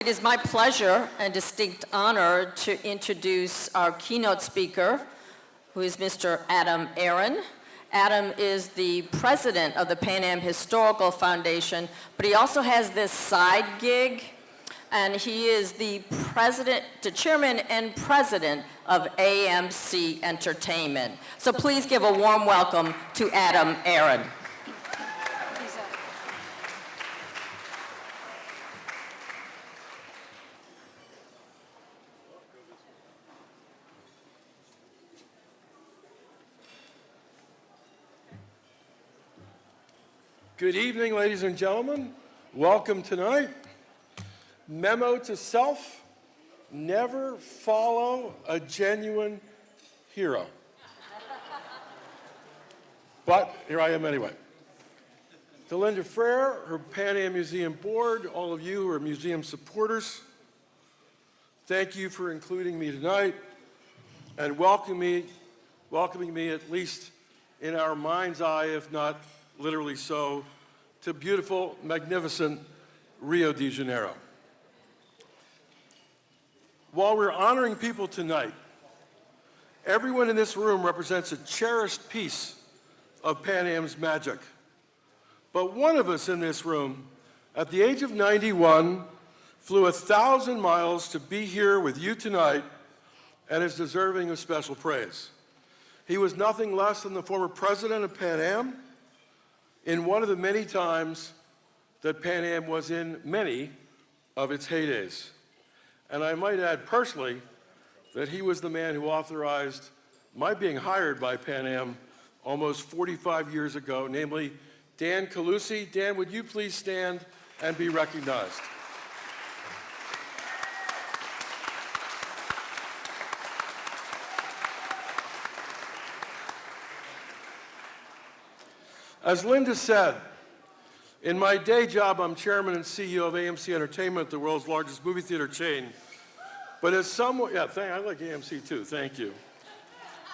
It is my pleasure and distinct honor to introduce our keynote speaker, who is Mr. Aron. Adam is the president of the Pan Am Historical Foundation, but he also has this side gig, and he is the chairman and president of AMC Entertainment. So please give a warm welcome to Aron. Good evening, ladies and gentlemen. Welcome tonight. Memo to self, never follow a genuine hero. But here I am anyway. To Linda Frere, her Pan Am Museum Board, all of you who are museum supporters, thank you for including me tonight and welcoming me at least in our mind's eye, if not literally so, to beautiful, magnificent Rio de Janeiro. While we're honoring people tonight, everyone in this room represents a cherished piece of Pan Am's magic. But one of us in this room, at the age of 91, flew 1,000 miles to be here with you tonight and is deserving of special praise. He was nothing less than the former president of Pan Am, in one of the many times that Pan Am was in many of its heydays. And I might add personally that he was the man who authorized my being hired by Pan Am almost 45 years ago, namely Dan Calusi. Dan, would you please stand and be recognized? As Linda said, in my day job, I'm chairman and CEO of AMC Entertainment, the world's largest movie theater chain. But as someone, I like AMC too, thank you.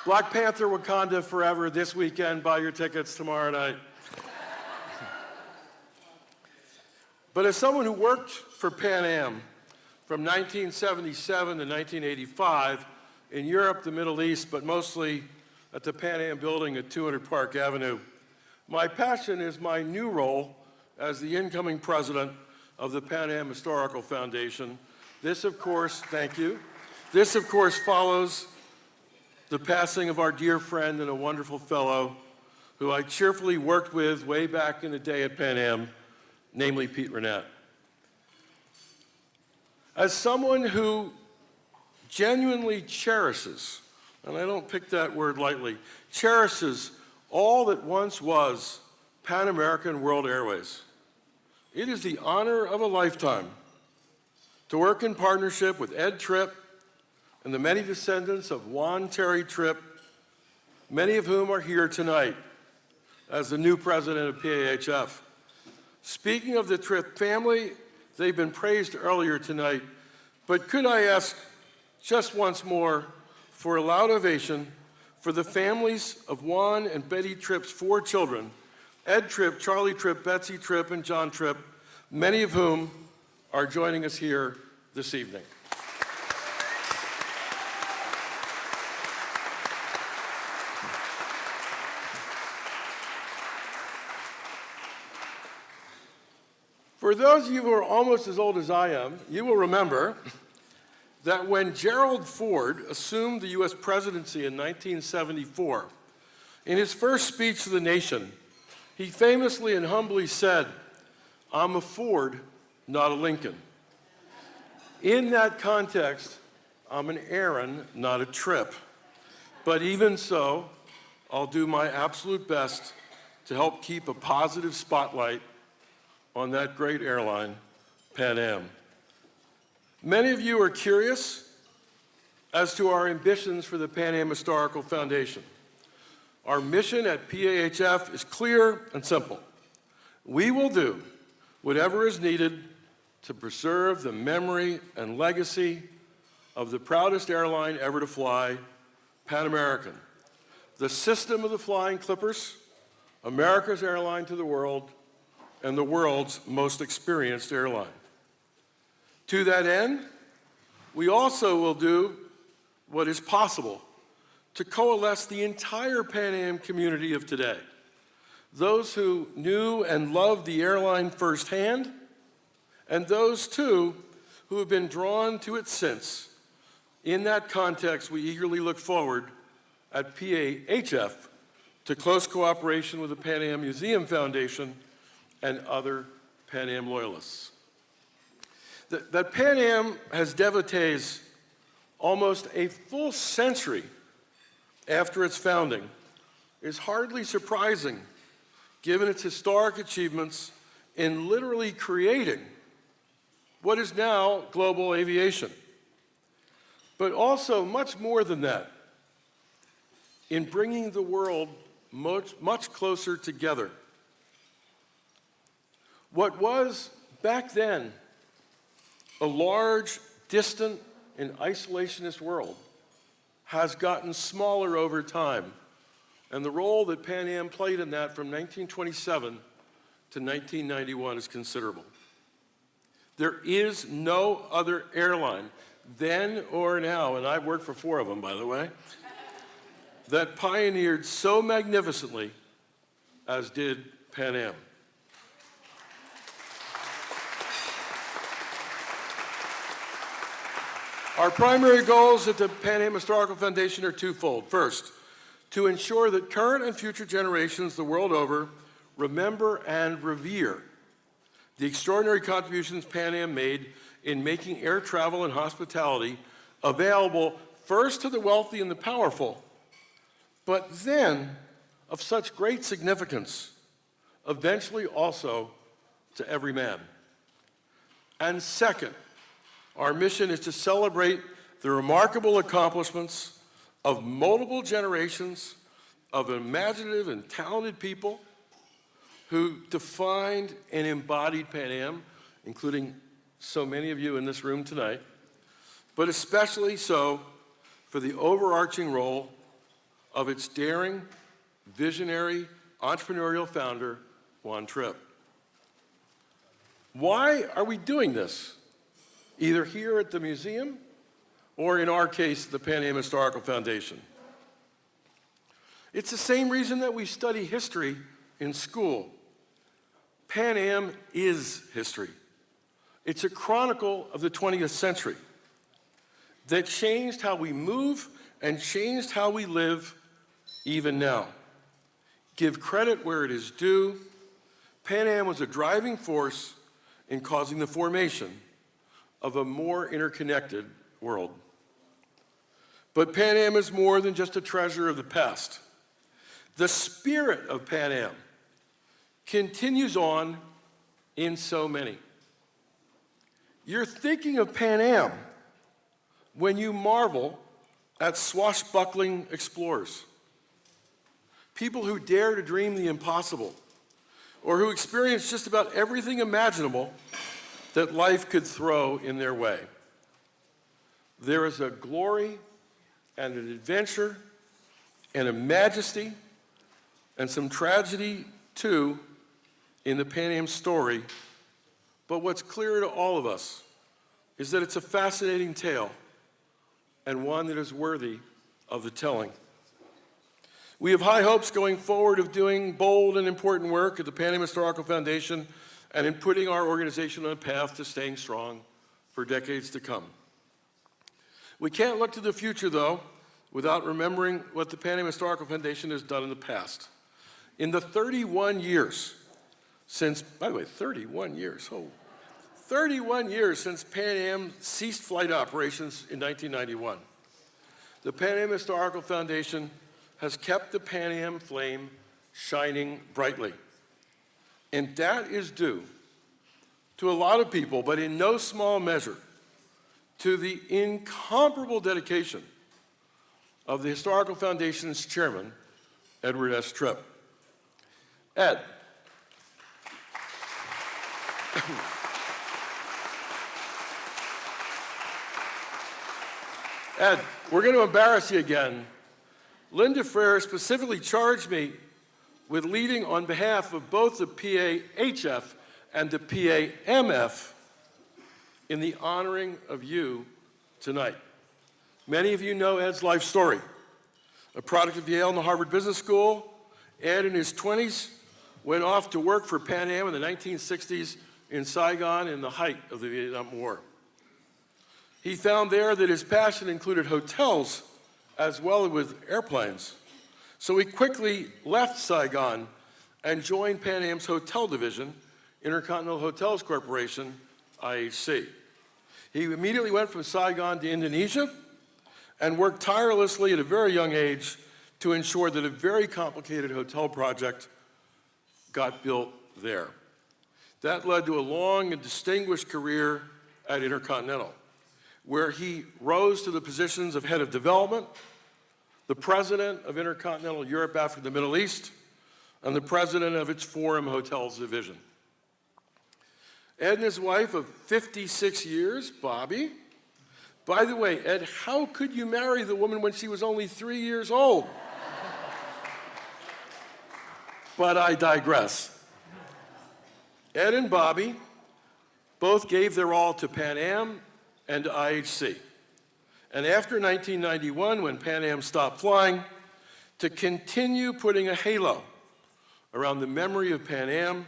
Black Panther, Wakanda Forever this weekend, buy your tickets tomorrow night. But as someone who worked for Pan Am from 1977 to 1985 in Europe, the Middle East, but mostly at the Pan Am building at 200 Park Avenue, my passion is my new role as the incoming president of the Pan Am Historical Foundation. This, of course, thank you. This, of course, follows the passing of our dear friend and a wonderful fellow who I cheerfully worked with way back in the day at Pan Am, namely Pete Renette. As someone who genuinely cherishes, and I don't pick that word lightly, cherishes all that once was Pan American World Airways, it is the honor of a lifetime to work in partnership with Ed Tripp and the many descendants of Juan Terry Tripp, many of whom are here tonight as the new president of PAHF. Speaking of the Tripp family, they've been praised earlier tonight, but could I ask just once more for a loud ovation for the families of Juan and Betty Tripp's 4 children, Ed Tripp, Charlie Tripp, Betsy Tripp, and John Tripp, many of whom are joining us here this evening. For those of you who are almost as old as I am, you will remember that when Gerald Ford assumed the U.S. presidency in 1974, in his first speech to the nation, he famously and humbly said, "I'm a Ford, not a Lincoln." In that context, I'm an Aron, not a Tripp. But even so, I'll do my absolute best to help keep a positive spotlight on that great airline, Pan Am. Many of you are curious as to our ambitions for the Pan Am Historical Foundation. Our mission at PAHF is clear and simple. We will do whatever is needed to preserve the memory and legacy of the proudest airline ever to fly, Pan American, the system of the flying clippers, America's airline to the world, and the world's most experienced airline. To that end, we also will do what is possible to coalesce the entire Pan Am community of today. Those who knew and loved the airline firsthand, and those, too, who have been drawn to it since. In that context, we eagerly look forward at PAHF to close cooperation with the Pan Am Museum Foundation and other Pan Am loyalists. That Pan Am has devotees almost a full century after its founding is hardly surprising, given its historic achievements in literally creating what is now global aviation. But also, much more than that, in bringing the world much closer together. What was, back then, a large, distant, and isolationist world has gotten smaller over time, and the role that Pan Am played in that from 1927 to 1991 is considerable. There is no other airline, then or now, and I've worked for 4 of them, by the way, that pioneered so magnificently as did Pan Am. Our primary goals at the Pan Am Historical Foundation are twofold. First, to ensure that current and future generations the world over remember and revere the extraordinary contributions Pan Am made in making air travel and hospitality available first to the wealthy and the powerful, but then of such great significance, eventually also to every man. And second, our mission is to celebrate the remarkable accomplishments of multiple generations of imaginative and talented people who defined and embodied Pan Am, including so many of you in this room tonight, but especially so for the overarching role of its daring, visionary, entrepreneurial founder, Juan Trippe. Why are we doing this? Either here at the museum, or in our case, the Pan Am Historical Foundation. It's the same reason that we study history in school. Pan Am is history. It's a chronicle of the 20th century that changed how we move and changed how we live even now. Give credit where it is due. Pan Am was a driving force in causing the formation of a more interconnected world. But Pan Am is more than just a treasure of the past. The spirit of Pan Am continues on in so many. You're thinking of Pan Am when you marvel at swashbuckling explorers, people who dare to dream the impossible, or who experience just about everything imaginable that life could throw in their way. There is a glory and an adventure and a majesty and some tragedy, too, in the Pan Am story. But what's clear to all of us is that it's a fascinating tale and one that is worthy of the telling. We have high hopes going forward of doing bold and important work at the Pan Am Historical Foundation and in putting our organization on a path to staying strong for decades to come. We can't look to the future, though, without remembering what the Pan Am Historical Foundation has done in the past. In the 31 years since, by the way, 31 years, 31 years since Pan Am ceased flight operations in 1991, the Pan Am Historical Foundation has kept the Pan Am flame shining brightly. And that is due to a lot of people, but in no small measure, to the incomparable dedication of the Historical Foundation's chairman, Edward S. Trippe. Ed. Ed, we're going to embarrass you again. Linda Frere specifically charged me with leading on behalf of both the PAHF and the PAMF in the honoring of you tonight. Many of you know Ed's life story. A product of Yale and the Harvard Business School, Ed in his 20s went off to work for Pan Am in the 1960s in Saigon in the height of the Vietnam War. He found there that his passion included hotels as well as with airplanes. So he quickly left Saigon and joined Pan Am's hotel division, Intercontinental Hotels Corporation, IHC. He immediately went from Saigon to Indonesia and worked tirelessly at a very young age to ensure that a very complicated hotel project got built there. That led to a long and distinguished career at Intercontinental, where he rose to the positions of head of development, the president of Intercontinental Europe, Africa, the Middle East, and the president of its Forum Hotels division. Ed and his wife of 56 years, Bobby. By the way, Ed, how could you marry the woman when she was only 3 years old? But I digress. Ed and Bobby both gave their all to Pan Am and to IHC. And after 1991, when Pan Am stopped flying, to continue putting a halo around the memory of Pan Am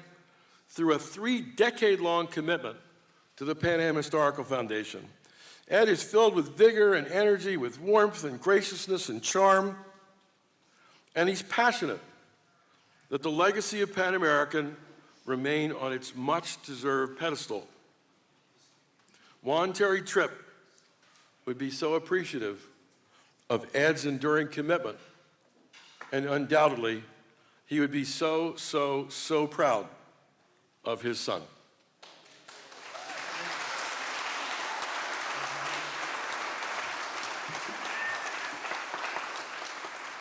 through a 3-decade-long commitment to the Pan Am Historical Foundation. Ed is filled with vigor and energy, with warmth and graciousness and charm, and he's passionate that the legacy of Pan American remain on its much-deserved pedestal. Juan Terry Tripp would be so appreciative of Ed's enduring commitment, and undoubtedly, he would be so proud of his son.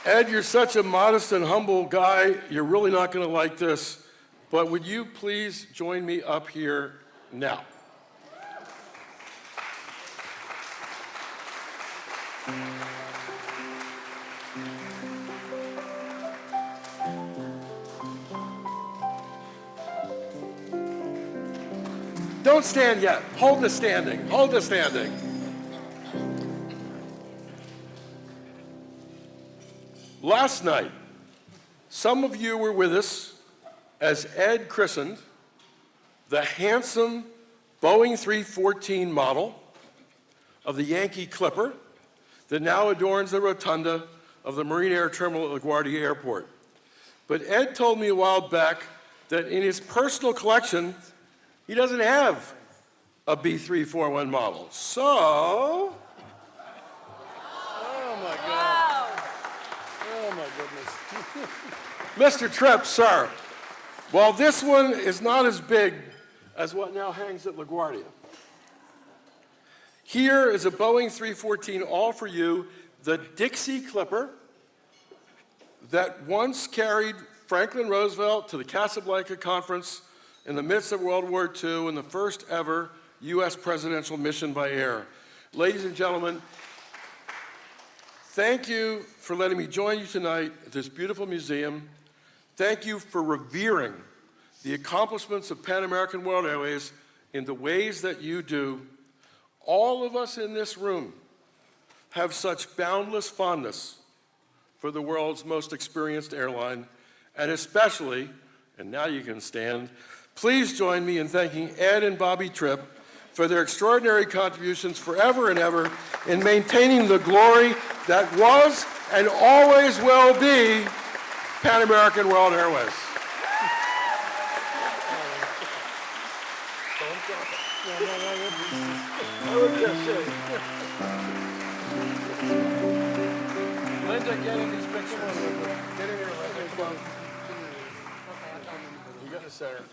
Ed, you're such a modest and humble guy, you're really not going to like this, but would you please join me up here now? Don't stand yet. Hold the standing. Hold the standing. Last night, some of you were with us as Ed christened the handsome Boeing 314 model of the Yankee Clipper that now adorns the rotunda of the Marine Air Terminal at LaGuardia Airport. But Ed told me a while back that in his personal collection, he doesn't have a B341 model. So, oh my God. Oh my goodness. Mr. Tripp, sir, while this one is not as big as what now hangs at LaGuardia, here is a Boeing 314 all for you, the Dixie Clipper that once carried Franklin Roosevelt to the Casablanca Conference in the midst of World War II and the first ever U.S. presidential mission by air. Ladies and gentlemen, thank you for letting me join you tonight at this beautiful museum. Thank you for revering the accomplishments of Pan American World Airways in the ways that you do. All of us in this room have such boundless fondness for the world's most experienced airline, and especially, and now you can stand, please join me in thanking Ed and Bobby Tripp for their extraordinary contributions forever and ever in maintaining the glory that was and always will be Pan American World Airways. Linda, get in these pictures. Get in here, Linda. Come on. You got the center.